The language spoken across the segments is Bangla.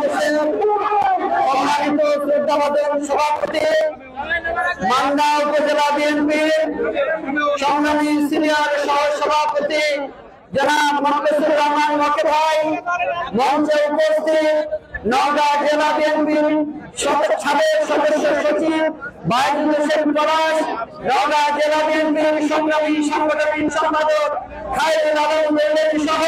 বাংলাদেশের সম্মানিত শ্রদ্ধাভাজন সভাপতি মান্দা উপজেলা বিএনপির সংগ্রামী সিনিয়র সহ সভাপতি জনাব মোহাম্মদুর রহমান মকে ভাই, মঞ্চে উপস্থিত নওগাঁ জেলা বিএনপির সাবেক সদস্য সচিব বাইজুল হোসেন পলাশ, নওগাঁ জেলা বিএনপির সংগ্রামী সাংগঠনিক সম্পাদক খায়রুল আলম মেহেদি সহ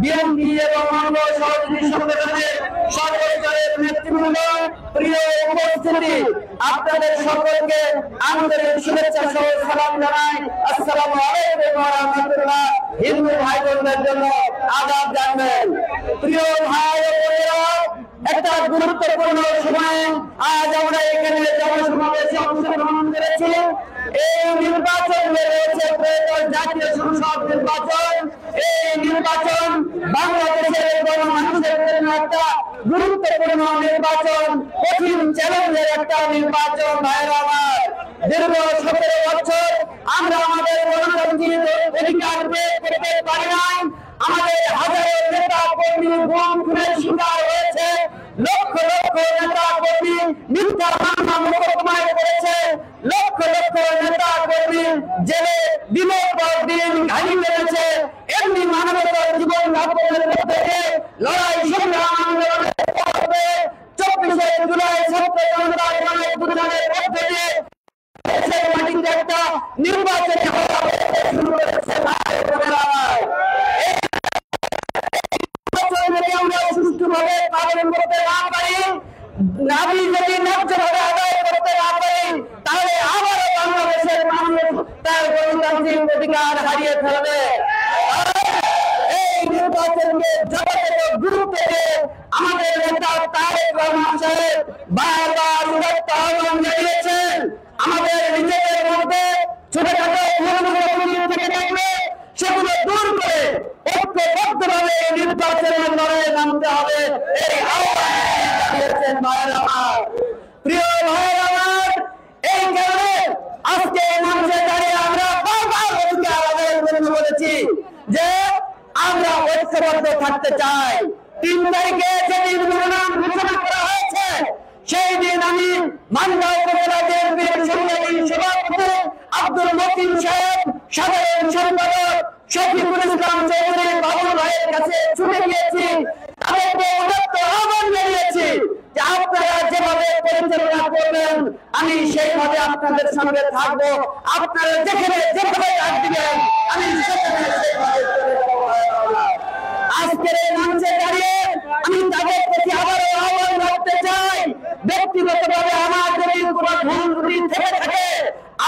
বিএনপি এবং অঙ্গ সহযোগী সংগঠনের সর্বস্তরের নেতৃবৃন্দ, প্রিয় উপস্থিতি, আপনাদের সকলকে আন্তরিক শুভেচ্ছা সহ সালাম জানাই। আসসালামু আলাইকুম ওয়া রাহমাতুল্লাহ। হিন্দু ভাই বোনদের জন্য আদাব জানাবেন। প্রিয় ভাই ও বোনেরা, একটা গুরুত্বপূর্ণ সময়ে আজ আমরা এখানে জনসমাবেশে অংশগ্রহণ করেছি। এই নির্বাচন রয়েছে জাতীয় সংসদ নির্বাচন। এই নির্বাচন বাংলাদেশের গণমানুষের জন্য একটা গুরুত্বপূর্ণ নির্বাচন, কঠিন চ্যালেঞ্জের একটা নির্বাচন। ভাইরা আমার, দীর্ঘ 17 বছর আমরা আমাদের গণতান্ত্রিক অধিকার প্রয়োগ করতে পারি নাই। আমাদের হাজারো নেতা কর্মী গুম খুনের শিকার হয়েছে, লক্ষ লক্ষ নেতা কর্মী মিথ্যা মামলা মোকদ্দমায় পড়েছে, লক্ষ লক্ষ নেতা কর্মী জেলে দিনের পর দিন ঘানি পেয়েছে। এমনি মানবতার জীবন যাপনের মধ্যে লড়াই সংগ্রাম আন্দোলনের পর্বে 24শে জুলাই ছাত্র জনতার গণঅভ্যুত্থানের মধ্যে দিয়ে মাটিতে একটা নির্বাচন শুরু করেছে। আমরা সুষ্ঠুভাবে পালন করতে না পারি, নারী যদি ন্যায্যভাবে আদায় করতে না পারি, তাহলে আবারও বাংলাদেশের মানুষ তার গণতান্ত্রিক অধিকার হারিয়ে ফেলবে। এই নির্বাচনকে যথাযথ গুরুত্ব দিয়ে আমাদের নেতা তারেক রহমান সাহেব বারবার উদাত্ত আহ্বান জানিয়েছেন। আমাদের নিজেদের মধ্যে ছোটখাটো ভুলগুলো থেকে থাকলে সেগুলো দূর করে ঐক্যবদ্ধভাবে নির্বাচনের লড়াইয়ে নামতে হবে, এই আহ্বান জানিয়েছেন। ভাইয়ের আমার, প্রিয় ভাইয়ের আমার, এই কারণে আজকে মঞ্চে দাঁড়িয়ে আমরা বারবার অধিকার আদায়ের জন্য বলেছি যে আমরা ঐক্যবদ্ধ থাকতে চাই। 3 তারিখে যেদিন মনোনয়ন ঘোষণা করা হয়েছে, সেই দিন আমি মান্দা উপজেলা বিএনপির সংগ্রামী সভাপতি আব্দুল মতিন সাহেব, সাধারণ সম্পাদক শফিকুল ইসলাম চৌধুরী বাবুল ভাইয়ের কাছে ছুটে গিয়েছি, তাদেরকে উদাত্ত আহ্বান জানিয়েছি যে আপনারা যেভাবে পরিচালনা করবেন আমি সেইভাবে আপনাদের সঙ্গে থাকবো, আপনারা যেখানে যেভাবে ডাক দিবেন আমি সেখানে সেইভাবে চলে যাবো। আজকের এই মঞ্চে দাঁড়িয়ে আমি তাদের প্রতি আবারও আহ্বান রাখতে চাই, ব্যক্তিগতভাবে আমার যদি কোনো ভুল ত্রুটি থেকে থাকে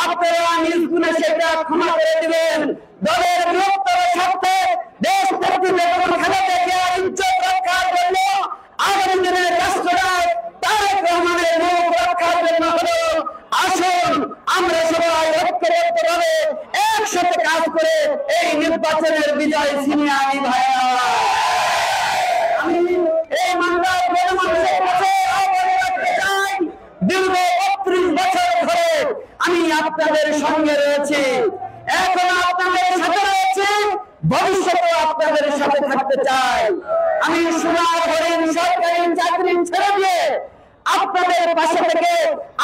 আপনারা নিজ গুণে সেটা ক্ষমা করে দিবেন। দলের বৃহত্তর স্বার্থে দেশ নেত্রী বেগম খালেদা জিয়ার ইজ্জত রক্ষার জন্য, আগামী দিনের রাষ্ট্রনায়ক তারেক রহমানের মুখ রক্ষার জন্য হলো আসুন আমরা সবাই ঐক্যবদ্ধভাবে একসাথে কাজ করে এই নির্বাচনের বিজয় ছিনিয়ে আনি। ভাইয়া, আমি এই মামলার গণমানুষের কাছে আহ্বান রাখতে চাই, দীর্ঘ 32 বছর ধরে আমি আপনাদের সঙ্গে রয়েছি, এখন আপনাদের সাথে রয়েছে, ভবিষ্যতে আপনাদের সাথে থাকতে চাই। আমি সোনার হরিণ সরকারি চাকরি ছেড়ে দিয়ে আপনাদের পাশে থেকে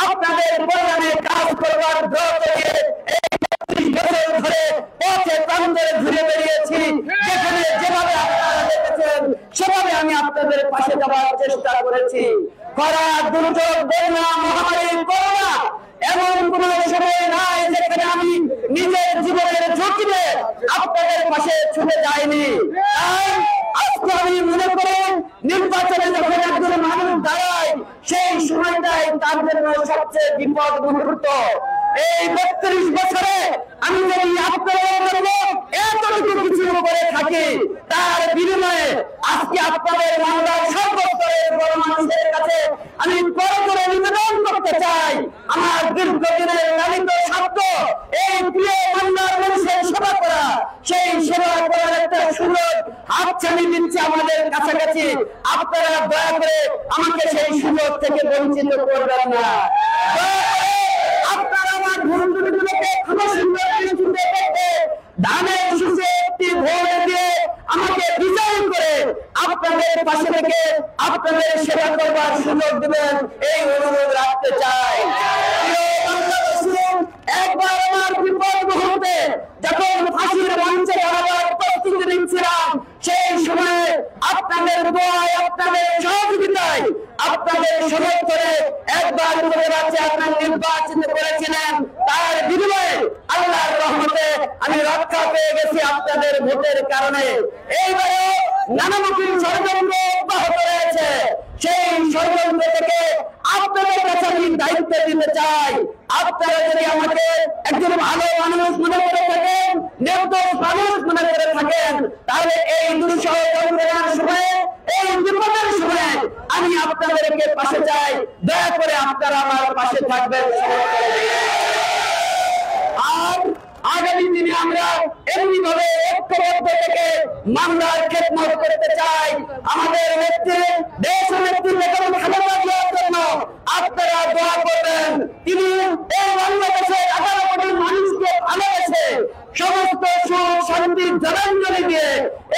আপনাদের কল্যাণে কাজ করবার ব্রত নিয়ে এই 32 বছর ধরে পথে প্রান্তে ঘুরে বেরিয়েছি। যেখানে যেভাবে আপনারা দেখেছেন সেভাবে আমি আপনাদের পাশে যাওয়ার চেষ্টা করেছি। খরা, দুর্যোগ, বন্যা, মহামারী, করোনা, এমন কোন সময় নাই যেখানে আমি নিজের জীবনের ঝুঁকিতে আপনাদের পাশে ছুটে যাইনি। তাই আজকে আমি মনে করি নির্বাচনে যখন একজন মানুষ দাঁড়ায় সেই সময়টাই তার জন্য সবচেয়ে বিপদ মুহূর্ত। এই 32 বছরে আমি যদি আপনাদের জন্য এতটুকু কিছু করে থাকি, তার বিনিময়ে আজকে আপনাদের বাংলার সর্বস্তরের গণমানুষের কাছে আমি বড় করে নিবেদন করতে চাই, আমার দীর্ঘদিনের লালিত স্বার্থ এই প্রিয় বাংলার মানুষের সেবা করা, সেই সেবা করার একটা সুযোগ হাতছানি দিচ্ছে আমাদের কাছাকাছি। আপনারা দয়া করে আমাকে সেই সুযোগ থেকে বঞ্চিত করবেন না। আপনারা আমার ভুলগুলোকে খুব সুন্দর দৃষ্টিতে দেখে ধানের শীষে একটি ভোট দিয়ে আমাকে বিজয়ী করে আপনারা আপনাদের পাশে থেকে আপনাদের সেবা করবার সুযোগ দিবেন এই অনুরোধ রাখতে চাই। একবার আমার বিপদ মুহূর্তে যখন ফাঁসির মঞ্চে দাঁড়াবার প্রস্তুতি নিচ্ছিলাম, সেই সময় আপনাদের দোয়ায়, আপনাদের সহযোগিতায়, আপনাদের সমর্থনে একবার আপনার নির্বাচিত করেছিলেন। তার বিনিময়ে আল্লাহর রহমতে আমি রক্ষা পেয়ে গেছি আপনাদের ভোটের কারণে। এইবারে নানামুখী ষড়যন্ত্র অব্যাহত রয়েছে। সেই ষড়যন্ত্র থেকে আপনাদের কাছে আমি দায়িত্ব দিতে চাই। আপনারা যদি আমাকে একজন ভালো মানুষ মনে করে থাকেন, নির্দোষ মানুষ মনে করে থাকেন, তাহলে এই দুঃসহ যন্ত্রণার সময়ে, এই বিপদের সময়ে আমি আপনাদেরকে পাশে চাই। দয়া করে আপনারা আমার পাশে থাকবেন। আর আগামী দিনে আমরা এমনি ভাবে ঐক্যবদ্ধ থেকে মামলার খেদমত করতে চাই। আমাদের নেত্রী, দেশ নেত্রী বেগম খালেদা জিয়ার জন্য আপনারা দোয়া করবেন। তিনি এই বাংলাদেশের 11 কোটি মানুষকে ভালোবেসে সমস্ত সুখ শান্তির জলাঞ্জলি দিয়ে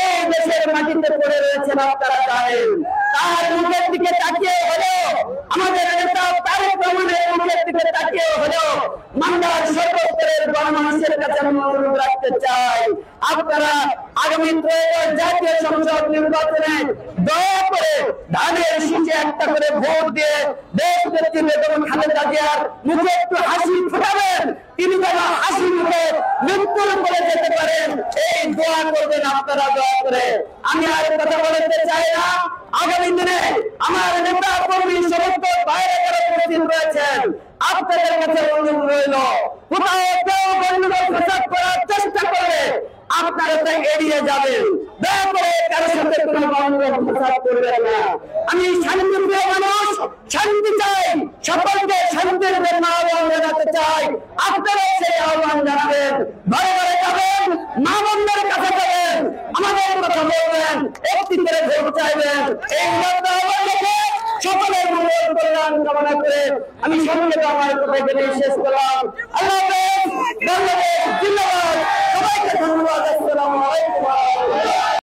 এই দেশের মাটিতে পড়ে রয়েছেন, আপনারা জানেন। তার মুখের দিকে তাকিয়ে হলেও, আমাদের নেতা তারেক রহমানের মুখের দিকে তাকিয়ে হলেও মামলার সর্বস্তরের গণমানুষের কাছে আমি অনুরোধ রাখতে চাই, আপনারা আগামী ত্রয়োদশ জাতীয় সংসদ নির্বাচনে দয়া করে ধানের শীষে একটা করে ভোট দিয়ে দেশ নেত্রী বেগম খালেদা জিয়ার মুখে একটু হাসি ফোটাবেন। তিনি যেন হাসি মুখে মৃত্যুর করে যেতে পারেন, এই দোয়া করবেন আপনারা দয়া করে। আমি আর কথা বলতে চাই না। আগামী দিনে আমার নেতা কর্মী সমস্ত বাইরে যারা উপস্থিত রয়েছেন, আপনাদের কাছে অনুরোধ রইল, কোথাও কেউ গন্ডগোল ফসাদ করার চেষ্টা করলে আপনারা তা এড়িয়ে যাবেন। দয়া করে কারোর সাথে কোনো গন্ডগোল ফসাদ করবেন না। আমি শান্তিপ্রিয় মানুষ, শান্তি চাই, সকলকে শান্তির জন্য আহ্বান জানাতে চাই। আপনারা সেই আহ্বান জানাবেন, ঘরে ঘরে যাবেন, মা বোনদের কাছে যাবেন, আমাদের কথা বলবেন, একটি করে ভোট চাইবেন। এই আহ্বান রেখে সকলের মঙ্গল কল্যাণ কামনা করে আমি সংক্ষেপে আমার কথা বলে শেষ করলাম। আল্লাহ হাফেজ। বাংলাদেশ জিন্দাবাদ। সবাইকে ধন্যবাদ। আসসালামু আলাইকুম।